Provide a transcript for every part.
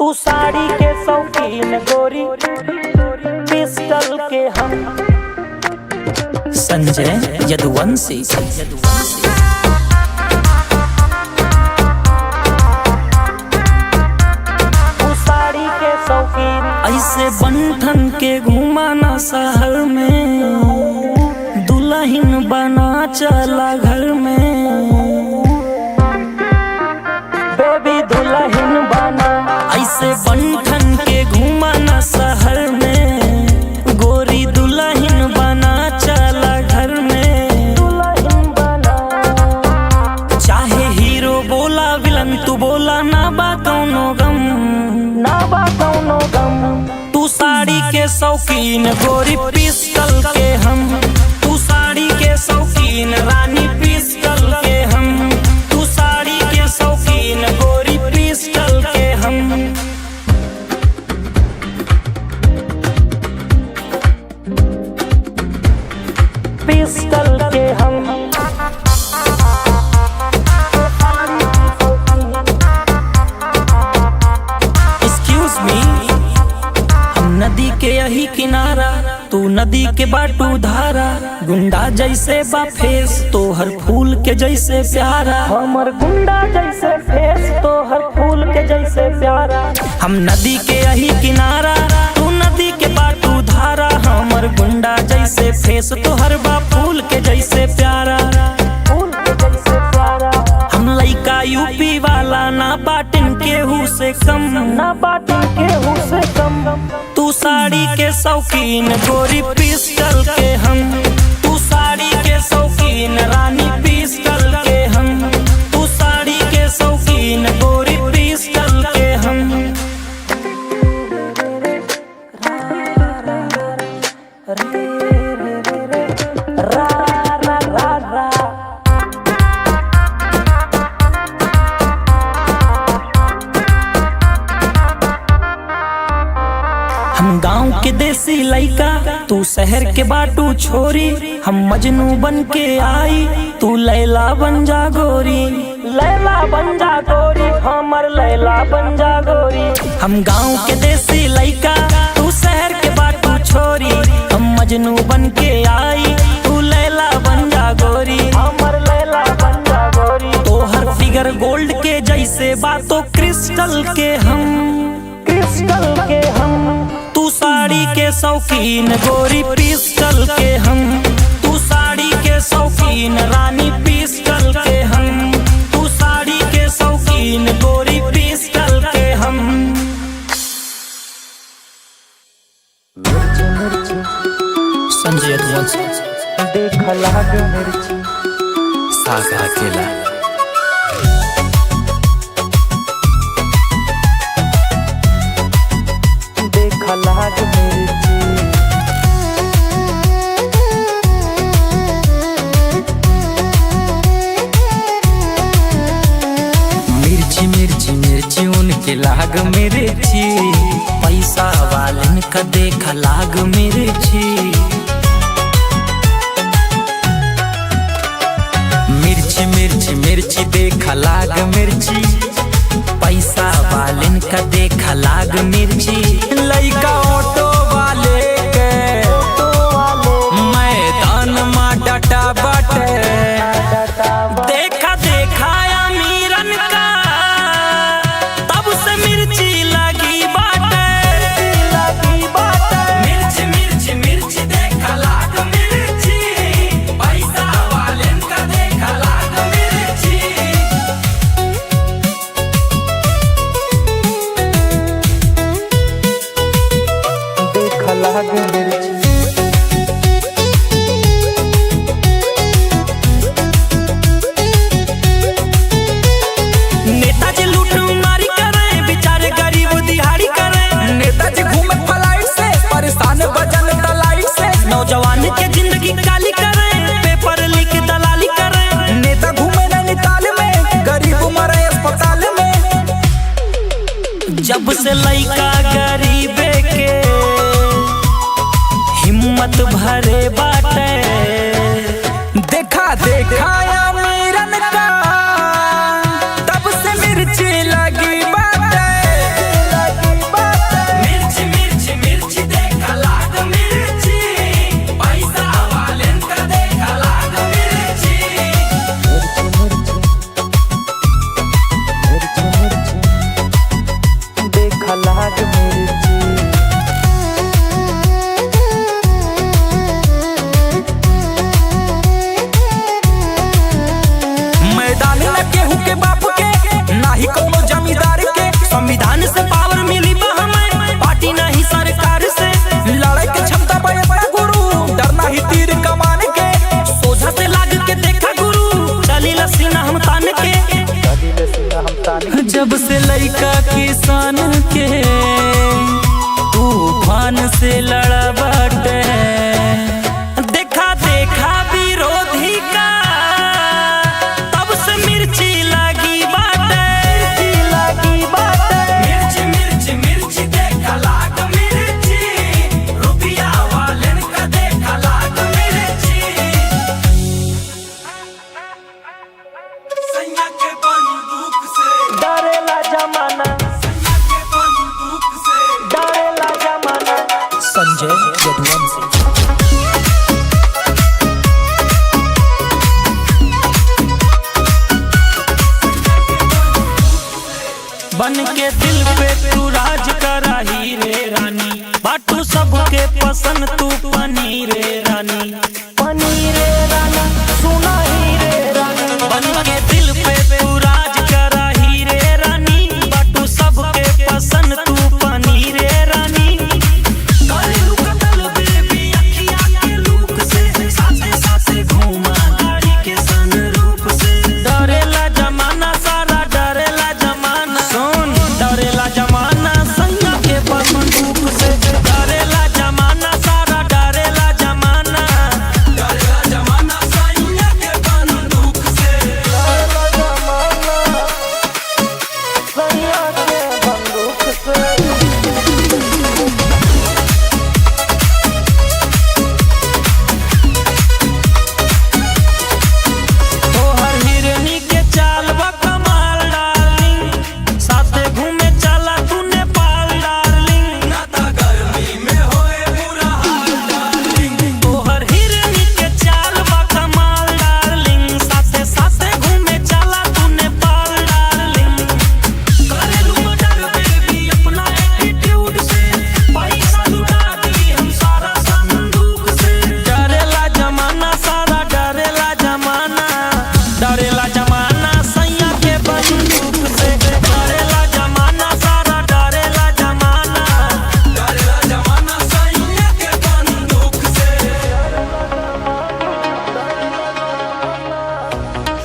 तू साड़ी के शौकीन गोरी, पिस्टल के हम। संजय यदुवंशी। तू साड़ी के शौकीन, ऐसे बंठन के घुमाना शहर में, दुल्हन बना चला घर में। बेबी दुल्हन बना, ऐसे बंठन के घुमाना शहर में, गोरी दुल्हन बना चला घर में। दुल्हन बना, चाहे हीरो बोला विलन तू बोला, ना बा कौनो गम, ना बा कौनो गम। तू साड़ी के शौकीन गोरी, पिस्टल के हम। तू साड़ी के शौकीन रानी, पिस्टल के हम। तू साड़ी के शौकीन गोरी, पिस्टल के हम। पिस्टल के हम। एक्सक्यूज मी, हम नदी के यही किनारा, तू नदी के बाटू धारा। गुंडा जैसे बा फेस, तो हर फूल के जैसे प्यारा। हमर गुंडा जैसे फेस, तो हर फूल के जैसे प्यारा। हम नदी के यही किनारा, तू नदी के बाटू धारा। हमर गुंडा जैसे फेस, तो हर बा फूल के जैसे प्यारा। फूल के जैसे प्यारा, हम लइका यूपी वाला, ना बाटिन केहू से कम, ना बाटी केहू से कम। तू साड़ी के शौकीन गोरी, पिस्टल के हम। तू साड़ी के शौकीन रानी, पिस्टल के हम। तू साड़ी के शौकीन गोरी, पिस्टल के हम। रा रा रा रा, हम गांव के देसी लइका, तू शहर के बाटू छोरी। हम मजनू बन के आई, तू लैला बन जा गोरी। लैला बन जा गोरी, हमर लैला बन जा गोरी। हम गांव के देसी लइका, तू शहर के बाटू छोरी। हम मजनू बन के आई, तू लैला बन जा गोरी। हमर लैला बन जा गोरी। तो हर फिगर गोल्ड के जैसे बातों, क्रिस्टल के हम। क्रिस्टल के हम। तू साड़ी के शौकीन गोरी, पिस्टल के हम। तू साड़ी के शौकीन रानी, पिस्टल के हम। तू साड़ी के शौकीन गोरी, पिस्टल के हम। मिर्ची मिर्ची संजय यदुवंशी। देख लाग मिर्ची, सागा अकेला। देख लाग मिर्ची। मिर्ची मिर्ची मिर्ची उनके लाग मिर्ची, पैसा वालन का देख लाग मिर्ची। मिर्ची मिर्ची मिर्ची देख लाग मिर्ची, पैसा वालन का देख लाग मिर्ची। लइका ऑटो वाले के मैदान में डटा बाटे, देखा देखा अमीरन का तब से मिर्ची लगी बाटे। मिर्ची मिर्ची मिर्ची देखा लाग मिर्ची, पैसा वालन का देखा लाग मिर्ची। देख लाग मिर्ची। नेताजी लूट मारी करे, बेचारे गरीब दिहाड़ी करे। नेताजी घूमे फ्लाइट से, परेशान बजन दलाइट से। नौजवान के जिंदगी काली करे, पेपर लीक दलाली करे। नेता घूमे नैनीताल में, गरीब मरे अस्पताल में। जब से लइका गरीबे के हिम्मत भरे बाटे, देखा देखा अमीरन का तब से मिर्ची लगी बाटे। देखा लाग मिर्ची। मैदान न केहू के बाप के नाही कोनो जमींदार के, संविधान से पावर मिली बा हमें पार्टी नहीं सरकार से। लड़ाई के क्षमता बड़े बड़ा गुरु, डरना ही तीर कमान के, सोझा से लाग के देखा गुरु, चली लसीना हम तान के। जब से लड़का किसान के तूफान से लड़ा बाटे, देखा देखा विरोधी का तब से मिर्ची लगी बाटे। मिर्ची मिर्ची मिर्ची देखा लाग मिर्ची, रुपया वाले का देखा लाग मिर्ची। सैया के बंदूक से डरेला जमाना, सैया के बंदूक से डरेला जमाना। संजय यदुवंशी। बन के दिल पे तू राज करा ही रे रानी, बाटू सबके पसंद तू पनी रे रानी। पनीर राना सुना ही रे रानी, बन के दिल पे तू राज करा ही रे रानी, बाटू सबके पसंद तू पनी रे रानी। करेलू कतल बेबी अखिया के लूक से, साथे साथे घूमा गाड़ी के सनरूफ से। डरेला जमाना सारा डरेला जमाना, सुन डरेला जमाना सैया के बंदूक से। डरेला जमाना सारा डरेला जमाना, डरेला जमाना सैया के बंदूक से। डरेला जमाना सैया के बंदूक से। तोहर हिरनी के चाल बा कमाल डार्लिंग, साथे घूमे चला तू नेपाल डार्लिंग। नाता गर्मी में होए बुरा हाल डार्लिंग, तोहर हिरनी के चाल बा कमाल डार्लिंग, साथे साथे घूमे चला तू नेपाल डार्लिंग। करेलू मर्डर बेबी अपना एटीट्यूड से, पैसा लुटा दी हम सारा संदूक से। डरेला जमाना सारा डरेला जमाना, डरेला जमाना सैया के बंदूक से। डरेला जमाना सारा डरेला जमाना, डरेला जमाना सैया के बंदूक से।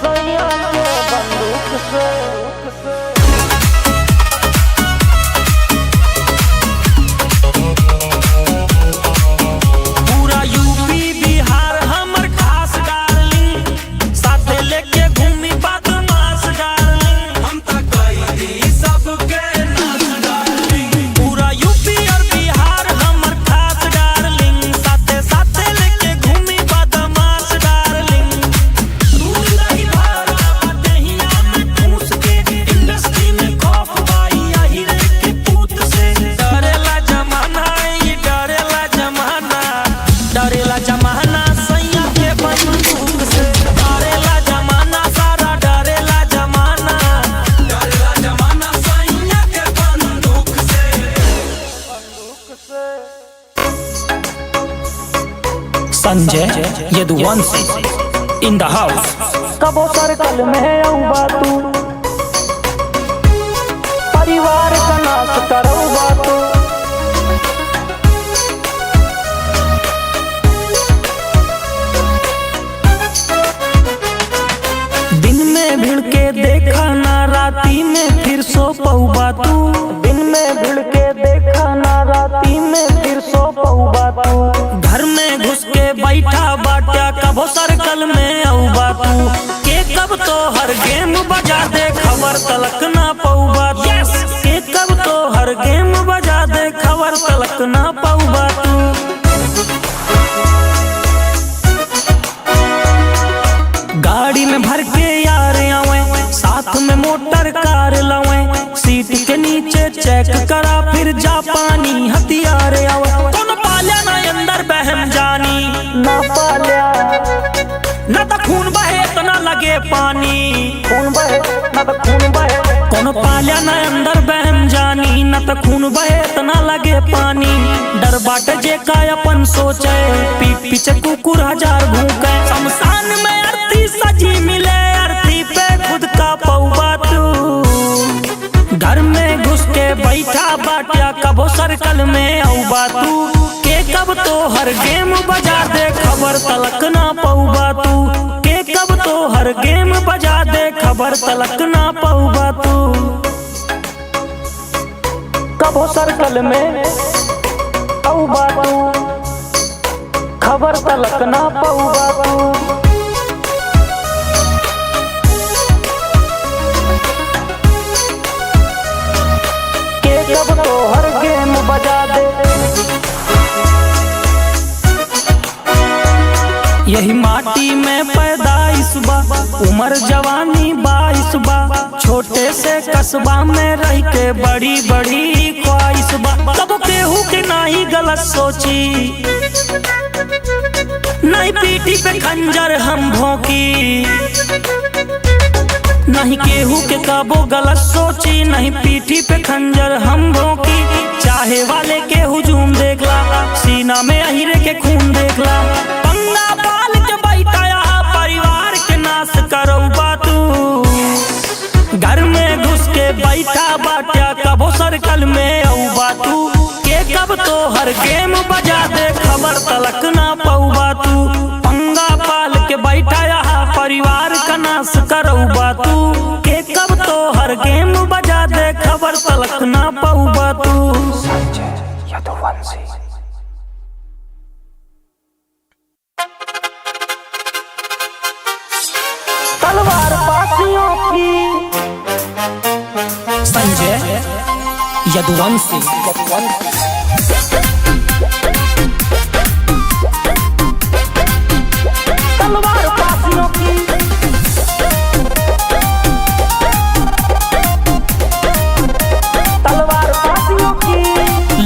सैया के बंदूक से। पूरा यूपी बिहार हमर खास डार्लिंग, साथे लेके घूमी बदमाश डार्लिंग। हम त कई सबके नाश डार्लिंग, पूरा यूपी और बिहार हमर खास डार्लिंग, साथे साथे लेके घूमी बदमाश डार्लिंग। दूध दही भरा दहिया में ठूस के, इंडस्ट्री में खौफ बाई यही रे के पूत से। डरेला जमाना ये डरेला जमाना, डरेला जमाना सैया के बंदूक से। डरेला जमाना सारा डरेला जमाना, डरेला जमाना सैया के बंदूक से। Sanjay Yaduvanshi in the house. कबो सर्कल में आऊबा तू, परिवार का नाश करऊबा तू। दिन में भिड़ के देखा ना राती में फिर सो पऊबा तू। दिन में भिड़ के देखा ना राती में फिर सो पऊबा तू। घर में घुस के बैठा बाटा कबो सर्कल में आऊबा तू। के कब तो हर गेम बजा दे खबर तलक ना पऊबा तू। के कब तो हर गेम बजा दे खबर तलक ना पऊबा तू। गाड़ी में भर के यार आवे, साथ में मोटर कार लावे, सीट के नीचे चेक करा फिर जापानी हथियार आवे। कौन पाल्या ना अंदर बहम जानी, ना पाल्या न तो खून बहे तो न लगे पानी। खून बहे न तो खून बहे, कौन पाल्या न अंदर बहम जानी, न पे खून बहे इतना लगे पानी। डर बाट जे का अपन सोचे, पीठ पीछे कुकुर हजार भूखे। शमशान में अर्थी सजी मिले, अर्थी पे खुद का पौवा तू। घर में घुस के बैठा बाटिया कबो सर्कल में औबा तू। के कब तो हर गेम बजा दे खबर तलक ना पौबा तू। के कब तो हर गेम बजा दे खबर तलक ना पौबा तू। कबो सर्कल में औबा तू, खबर तलक ना पौबा तू। कब तो हर गेम बजा दे। यही माटी में पैदाइश बा, उम्र जवानी 22 बा। छोटे से कस्बा में रह के बड़ी बड़ी ख्वाहिश बा। कब केहू के नहीं गलत सोची, नहीं पीठी पे खंजर हम भोंकी। नहीं केहू के कबो गलत सोची, नहीं पीठी पे खंजर हम भोंकी। चाहे वाले के हुजूम देखला, सीना में अहिरे के खून देखला। पंगा पाल के बैठाया परिवार के नाश करौबा तू। घर में घुस के बैठा बाटिया कबो सर्कल में औबा तू। के कब तो हर गेम बजा दे खबर तलक ना पौबा तू। पंगा पाल के बैठाया परिवार का नाश करौबा तू। के कब तो हर गेम बजा दे खबर तलक ना पौबा तू। संजय यदुवंशी। तलवार पासियों की। संजय यदुवंशी। तलवार पासियों की। तलवार पासियों की।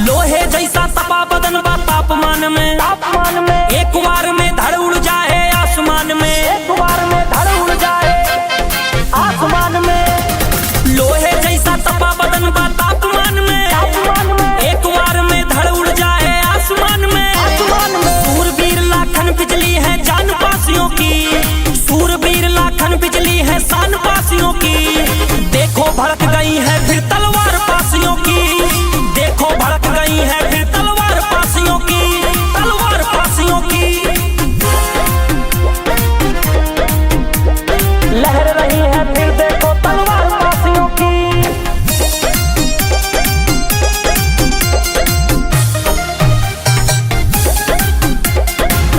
लोहे जैसा तपा बदन बा तापमान में, तापमान में। एक बार में धड़ उड़ जाए आसमान में। एक बार में धड़ उड़ जाए आसमान में। लोहे जैसा तपा बदन बा तापमान में, तापमान में। एक बार में धड़ उड़ जाए आसमान में। आसमान में। सूरवीर लाखन बिजली है जान पासियों की। सूरवीर लाखन बिजली है शान पासियों की। देखो भड़क गई है फिर तलवार पासियों की। देखो भड़क गई है फिर तलवार पासियों की। तलवार पासियों की। लहर रही है फिर देखो तलवार पासियों की।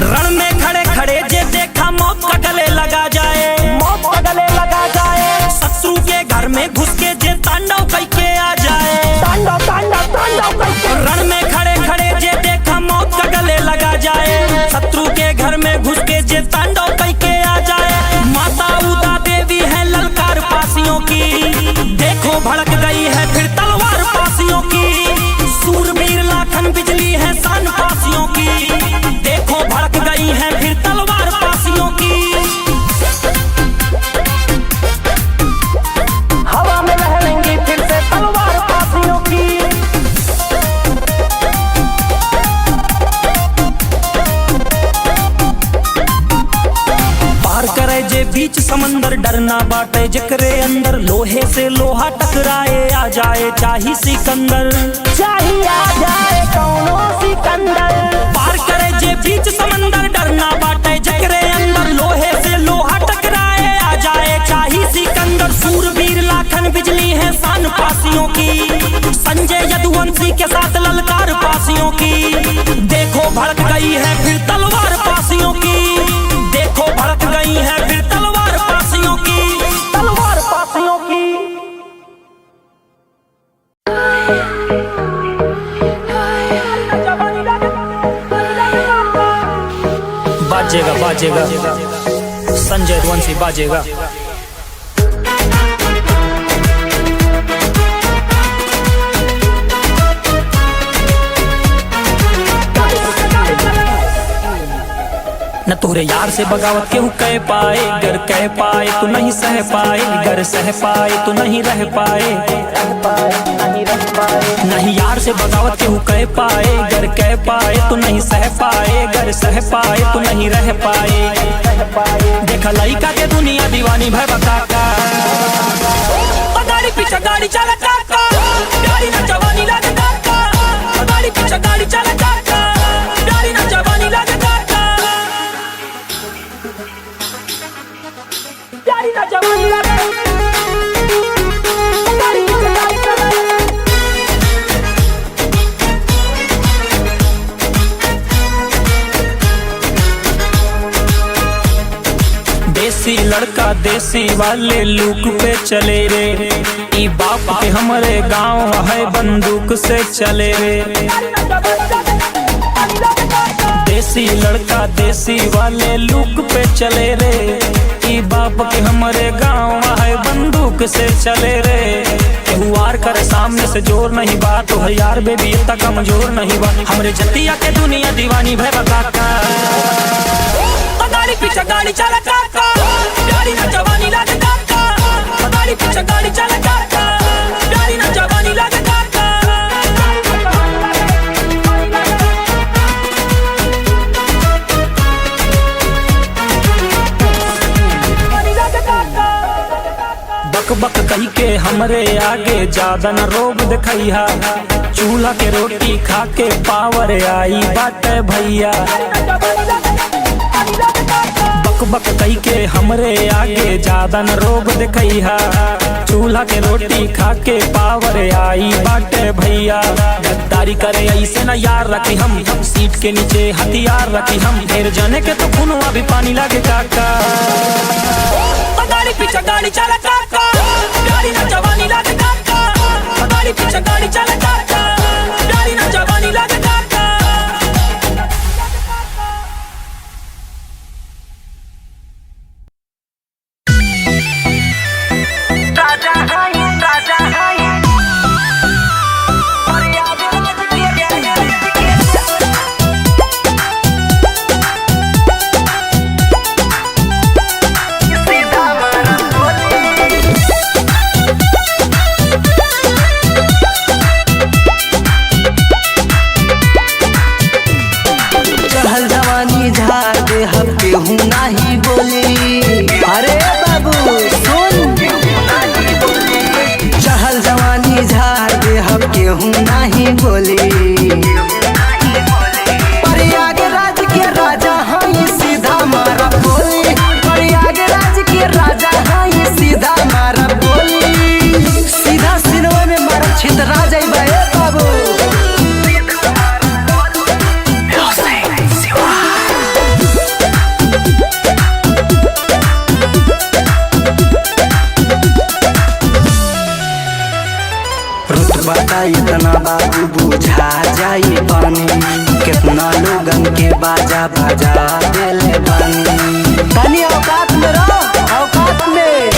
रण में खड़े खड़े जे देखा मौत का गले लगा जाए। मौत का गले लगा जाए। शत्रु के घर में घुस के जे तांडव करके आ जाए। तांडव तांडव तांडव करके। रण में खड़े खड़े जे देखा मौत का गले लगा जाए। शत्रु के घर में घुस के जे तांडव करके आ जाए। माता उदा देवी है ललकार पासियों की। देखो भड़क गई है फिर तलवार पासियों की। सूरवीर लाखन बिजली है शान पासियों की। देखो भड़क गई है फिर तलवार पासियों की। हवा में लहरेंगी फिर से तलवार पासियों की। पार करे जे बीच समंदर डरना बाटे जकरे अंदर। लोहे से लोहा टकराए आ जाए चाही सिकंदर। चाहिए आ जाए कौनो सिकंदर। पार करे जे बीच समंदर डरना बाटे जकरे अंदर। लोहे से लोहा टकराए आ जाए चाही सिकंदर। सूरवीर लाखन बिजली है शान पासियों की। संजय यदुवंशी के साथ ललकार पासियों की। देखो भड़क गई है फिर तलवार पासियों की। देखो भड़क गई है फिर तलवार पासियों की। तलवार पासियों की। बाजेगा बाजेगा संजय यदुवंशी बाजेगा। न तो तोरे यार से बगावत केहू कह पाए, गर कह पाए तो नहीं सह पाए, गर सह पाए तो नहीं रह पाए। नहीं यार से बगावत केहू कह पाए, गर कह पाए तो नहीं सह पाए, गर सह पाए तो नहीं रह पाए। देखा लइका के दुनिया दीवानी भय काका, गाड़ी पीछे गाड़ी चला काका, गाड़ी ना जवानी लागे काका, गाड़ी पीछे गाड़ी चला काका, गाड़ी ना जवानी लागे काका, गाड़ी ना जवानी लागे, गाड़ी पीछे गाड़ी चला। देसी लड़का देसी वाले लुक पे चले रे, ई बाप के हमरे गांव है बंदूक से चले रे। देसी लड़का देसी वाले लुक पे चले रे, ई बाप के हमरे गांव है बंदूक से चले रे। केहू वार करे सामने से जोर नहीं बा, तो यार बेबी इतना कमजोर नहीं बा। हमरे जतिया के दुनिया दीवानी भय काका, गाड़ी पीछे गाड़ी चला काका, गाड़ी ना जवानी लागे काका, गाड़ी पीछे गाड़ी चला काका, गाड़ी ना जवानी लागे काका। बक बक कही के हमरे आगे ज्यादा न रोब दिखैया, चूल्हा के रोटी खा के पावर आई बाटे भैया। बक कही के हमरे आगे ज्यादा न रोब दिखैया, चूल्हा के रोटी खा के पावर आई बाटे भैया। गद्दारी करे ऐसे न यार रखी हम, सीट के नीचे हथियार रखी हम, ढेर जाने के तो खुनवा भी पानी लागे काका, गाड़ी पीछे गाड़ी चला काका, गाड़ी ना जवानी लागे काका, गाड़ी पीछे गाड़ी चला काका, गाड़ी ना जवानी लागे काका। इतना बाबू बुझा जाई पानी, कितना लोगन के बाजा बाजा देले बानी। तनी औकात में रहो, औकात में।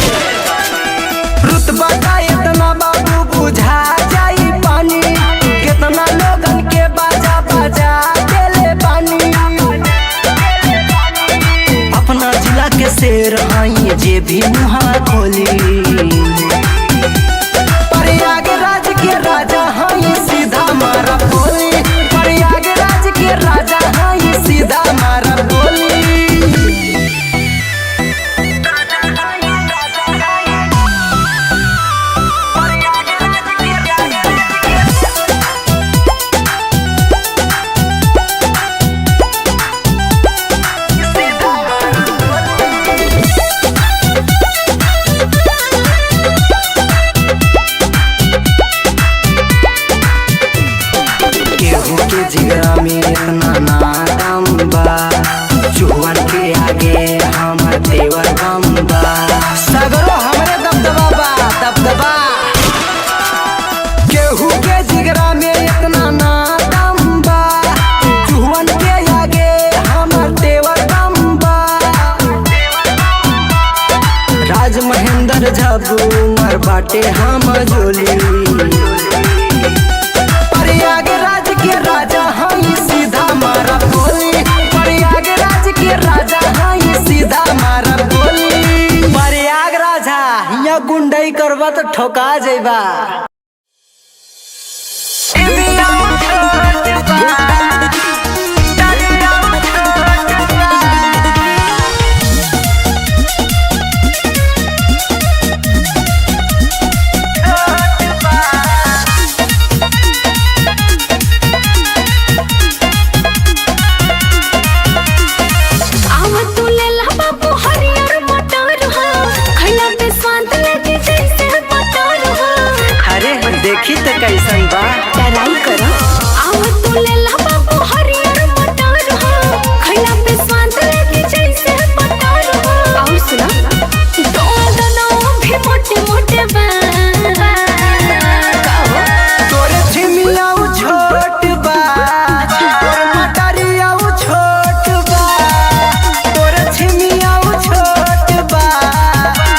रुतबा का इतना बाबू बुझा जाई पानी, कितना लोगन के बाजा बाजा देले बानी। अपना जिला के शेर आई जे भी मुहा खोली, प्रयागराज के राजा हाई सीधा मारा बोली, प्रयागराज के राजा हाई सीधा मारा बोली। जिगरा में इतना नाम बा, चुहन के आगे हमर देवर गम बा। सगरो हमरे दबदबा बा, दबदबा। केहू के जिगरा में इतना नाम बा, चुहन के आगे हमर देवर गम बा। राज महेंद्र झब्बू मर बाटे हम जोली, प्रयागराज के राजा हाई सीधा मारा बोली, प्रयागराज के राजा करबा तो ठोका जाइबा। देखी तो कैसन बा टराई करो आव तू ले ला बाबू हरियर मटर हो खैला पे स्वाद लगे जैसे मटर हो। और सुना दोनों भी मोटे मोटे बा तोरे छिमिया छोट बा तोर मटरिया छोट बा तोरे छिमिया छोट बा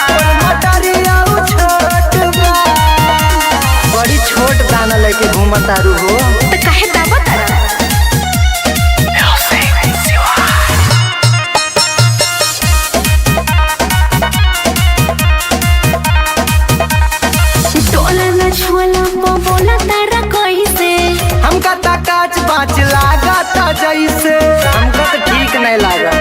तोर मटरिया छोट बा। बड़ी छोट दाना लेके घूमतारू हो तो काहे दावा तारा टोला न छोला बोला तारा कैसे हमका ता काच बाच लागता जैसे हमका तो ठीक नहीं लगा।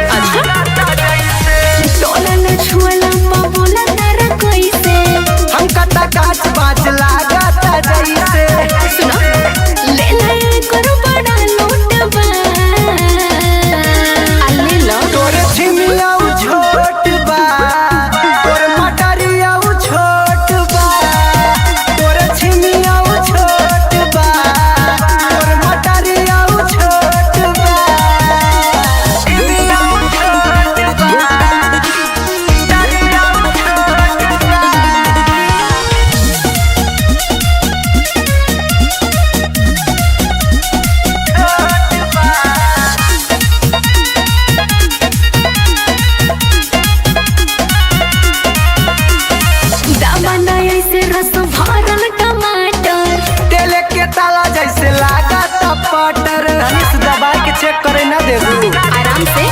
टोला न छोला बोला तारा कैसे हमका ता काच बाच लागता जैसे। सुनो ले ले करो बड़ा लोटबा ले लो तोरे छिमिया छोट बा तोर मटरिया छोट बा तोरे छिमिया छोट बा तोर मटरिया छोट बा। छिमिया छोट बा मटरिया छोट बा। दामना ऐसे रस भरल टमाटर तेले के ताला जैसे लागत पटर धनिस दबा के चेक करे ना देबू। आराम से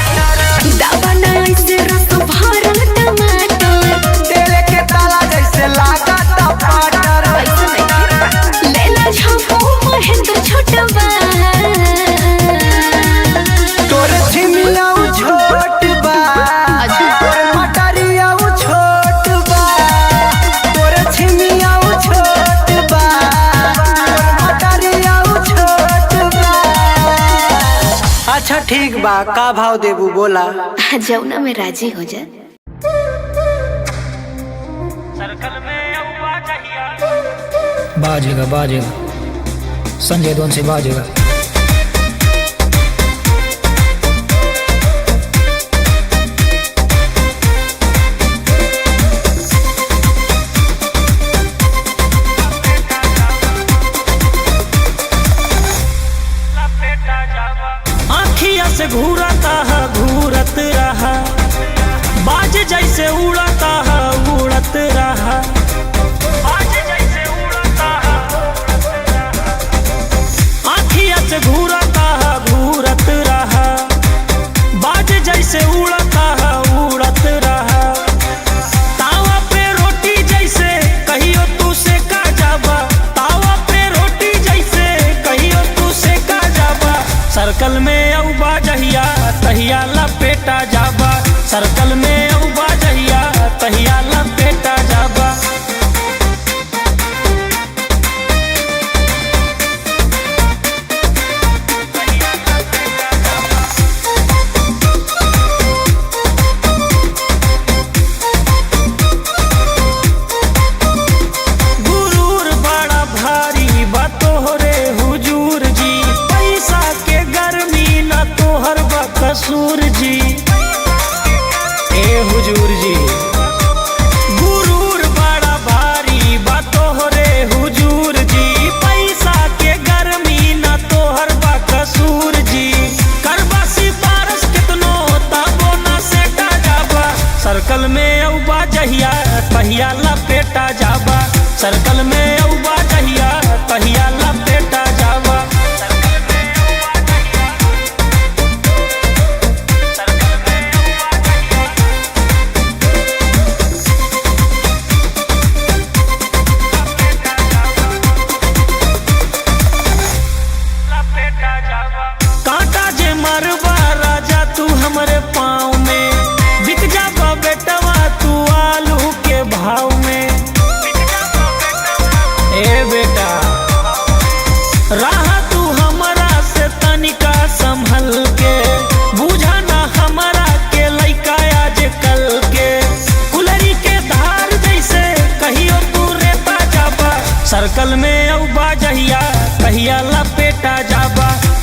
दामना ऐसे रस भरल टमाटर तेले के ताला जैसे लागत पटर। ऐसे नहीं ले ला झपो महेंद्र छोटबा तोरे छिमिया छोट बा तोर मटरिया छोट बा तोरे छिमिया छोट बा तोर मटरिया छोट बा। अच्छा ठीक बा का भाव देबू बोला। जौना में राजी हो जा। बाजेगा बाजेगा संजय दोन से बाजेगा। आँखिया से घूरता है घूरत रहा बाज जैसे उड़ता है उड़त रहा बाज जैसे उड़ता है आँखिया से घूरता है घूरत रहा बाज जैसे उड़ता है उड़त रहा तावा पे रोटी जैसे कहियो तू से का जाबा तावा पे रोटी जैसे कहियो तू से का जाबा सर्कल में औबा जहिया तहिया लपेटा जाबा सर्कल में औबा जहिया तहिया लपेटा जाबा। गुरूर बड़ा भारी बा तोहरे हुजूर जी पैसा के गर्मी न तोहर बा कसूर जी। ए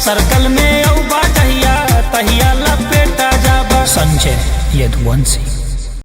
सर्कल में औबा तहिया तहिया लपेटा जाबा। संजय यदुवंशी।